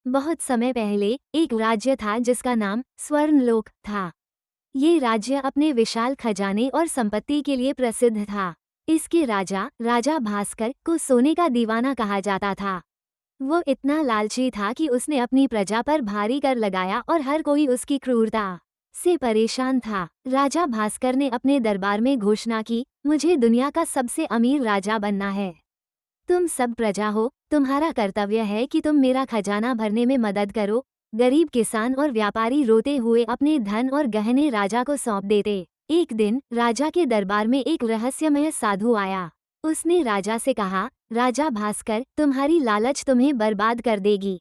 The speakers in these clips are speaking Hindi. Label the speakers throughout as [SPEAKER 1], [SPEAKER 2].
[SPEAKER 1] बहुत समय पहले एक राज्य था जिसका नाम स्वर्णलोक था। ये राज्य अपने विशाल खजाने और संपत्ति के लिए प्रसिद्ध था। इसके राजा राजा भास्कर को सोने का दीवाना कहा जाता था। वो इतना लालची था कि उसने अपनी प्रजा पर भारी कर लगाया और हर कोई उसकी क्रूरता से परेशान था। राजा भास्कर ने अपने दरबार में घोषणा की, मुझे दुनिया का सबसे अमीर राजा बनना है। तुम सब प्रजा हो, तुम्हारा कर्तव्य है कि तुम मेरा खजाना भरने में मदद करो। गरीब किसान और व्यापारी रोते हुए अपने धन और गहने राजा को सौंप देते। एक दिन राजा के दरबार में एक रहस्यमय साधु आया। उसने राजा से कहा, राजा भास्कर, तुम्हारी लालच तुम्हें बर्बाद कर देगी,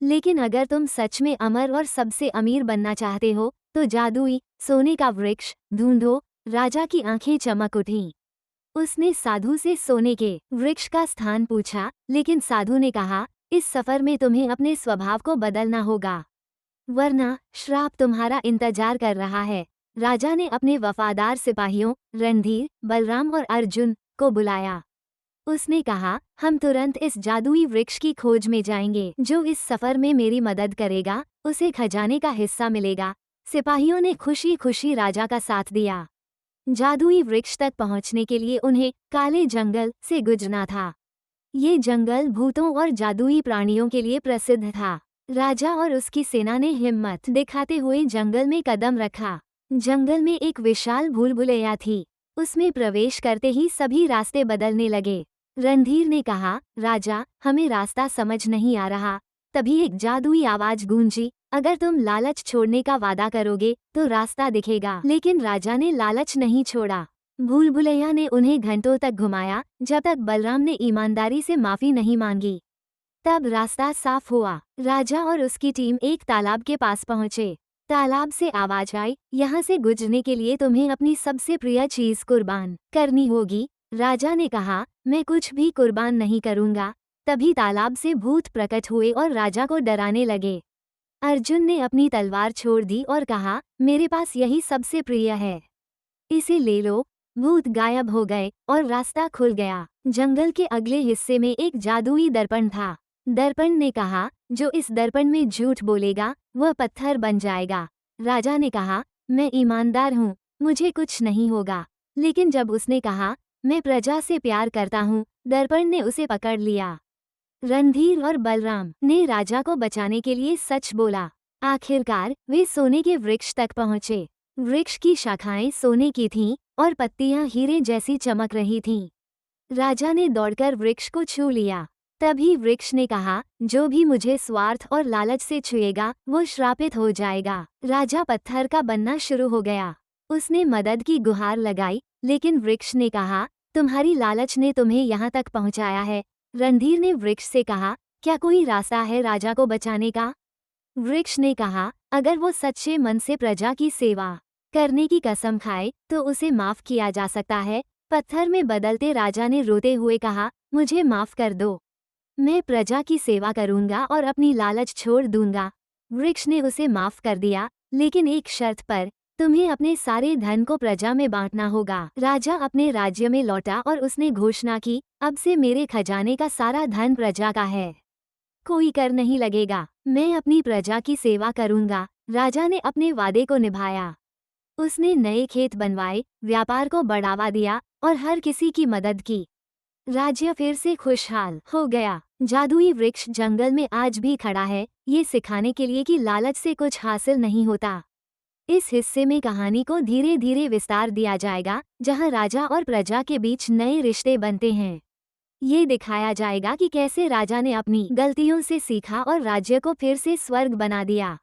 [SPEAKER 1] लेकिन अगर तुम सच में अमर और सबसे अमीर बनना चाहते हो तो जादुई सोने का वृक्ष ढूंढो। राजा की आंखें चमक उठीं। उसने साधु से सोने के वृक्ष का स्थान पूछा, लेकिन साधु ने कहा, इस सफर में तुम्हें अपने स्वभाव को बदलना होगा, वरना श्राप तुम्हारा इंतजार कर रहा है। राजा ने अपने वफादार सिपाहियों रणधीर, बलराम और अर्जुन को बुलाया। उसने कहा, हम तुरंत इस जादुई वृक्ष की खोज में जाएंगे। जो इस सफर में मेरी मदद करेगा उसे खजाने का हिस्सा मिलेगा। सिपाहियों ने खुशी खुशी राजा का साथ दिया। जादुई वृक्ष तक पहुंचने के लिए उन्हें काले जंगल से गुजरना था। ये जंगल भूतों और जादुई प्राणियों के लिए प्रसिद्ध था। राजा और उसकी सेना ने हिम्मत दिखाते हुए जंगल में कदम रखा। जंगल में एक विशाल भूलभुलैया थी। उसमें प्रवेश करते ही सभी रास्ते बदलने लगे। रणधीर ने कहा, राजा, हमें रास्ता समझ नहीं आ रहा। तभी एक जादुई आवाज गूंजी, अगर तुम लालच छोड़ने का वादा करोगे तो रास्ता दिखेगा। लेकिन राजा ने लालच नहीं छोड़ा। भूलभुलैया ने उन्हें घंटों तक घुमाया, जब तक बलराम ने ईमानदारी से माफी नहीं मांगी। तब रास्ता साफ हुआ। राजा और उसकी टीम एक तालाब के पास पहुंचे। तालाब से आवाज आई, यहाँ से गुजरने के लिए तुम्हें अपनी सबसे प्रिय चीज कुर्बान करनी होगी। राजा ने कहा, मैं कुछ भी कुर्बान नहीं करूंगा। तभी तालाब से भूत प्रकट हुए और राजा को डराने लगे। अर्जुन ने अपनी तलवार छोड़ दी और कहा, मेरे पास यही सबसे प्रिय है, इसे ले लो। भूत गायब हो गए और रास्ता खुल गया। जंगल के अगले हिस्से में एक जादुई दर्पण था। दर्पण ने कहा, जो इस दर्पण में झूठ बोलेगा वह पत्थर बन जाएगा। राजा ने कहा, मैं ईमानदार हूँ, मुझे कुछ नहीं होगा। लेकिन जब उसने कहा, मैं प्रजा से प्यार करता हूँ, दर्पण ने उसे पकड़ लिया। रणधीर और बलराम ने राजा को बचाने के लिए सच बोला। आखिरकार वे सोने के वृक्ष तक पहुँचे। वृक्ष की शाखाएं सोने की थीं और पत्तियां हीरे जैसी चमक रही थीं। राजा ने दौड़कर वृक्ष को छू लिया। तभी वृक्ष ने कहा, जो भी मुझे स्वार्थ और लालच से छुएगा वो श्रापित हो जाएगा। राजा पत्थर का बनना शुरू हो गया। उसने मदद की गुहार लगाई, लेकिन वृक्ष ने कहा, तुम्हारी लालच ने तुम्हें यहाँ तक पहुँचाया है। रणधीर ने वृक्ष से कहा, क्या कोई रास्ता है राजा को बचाने का? वृक्ष ने कहा, अगर वो सच्चे मन से प्रजा की सेवा करने की कसम खाए तो उसे माफ किया जा सकता है। पत्थर में बदलते राजा ने रोते हुए कहा, मुझे माफ कर दो, मैं प्रजा की सेवा करूंगा और अपनी लालच छोड़ दूंगा। वृक्ष ने उसे माफ कर दिया, लेकिन एक शर्त पर, तुम्हें अपने सारे धन को प्रजा में बांटना होगा। राजा अपने राज्य में लौटा और उसने घोषणा की, अब से मेरे खजाने का सारा धन प्रजा का है, कोई कर नहीं लगेगा। मैं अपनी प्रजा की सेवा करूंगा। राजा ने अपने वादे को निभाया। उसने नए खेत बनवाए, व्यापार को बढ़ावा दिया और हर किसी की मदद की। राज्य फिर से खुशहाल हो गया। जादुई वृक्ष जंगल में आज भी खड़ा है, ये सिखाने के लिए कि लालच से कुछ हासिल नहीं होता। इस हिस्से में कहानी को धीरे धीरे विस्तार दिया जाएगा, जहां राजा और प्रजा के बीच नए रिश्ते बनते हैं। ये दिखाया जाएगा कि कैसे राजा ने अपनी गलतियों से सीखा और राज्य को फिर से स्वर्ग बना दिया।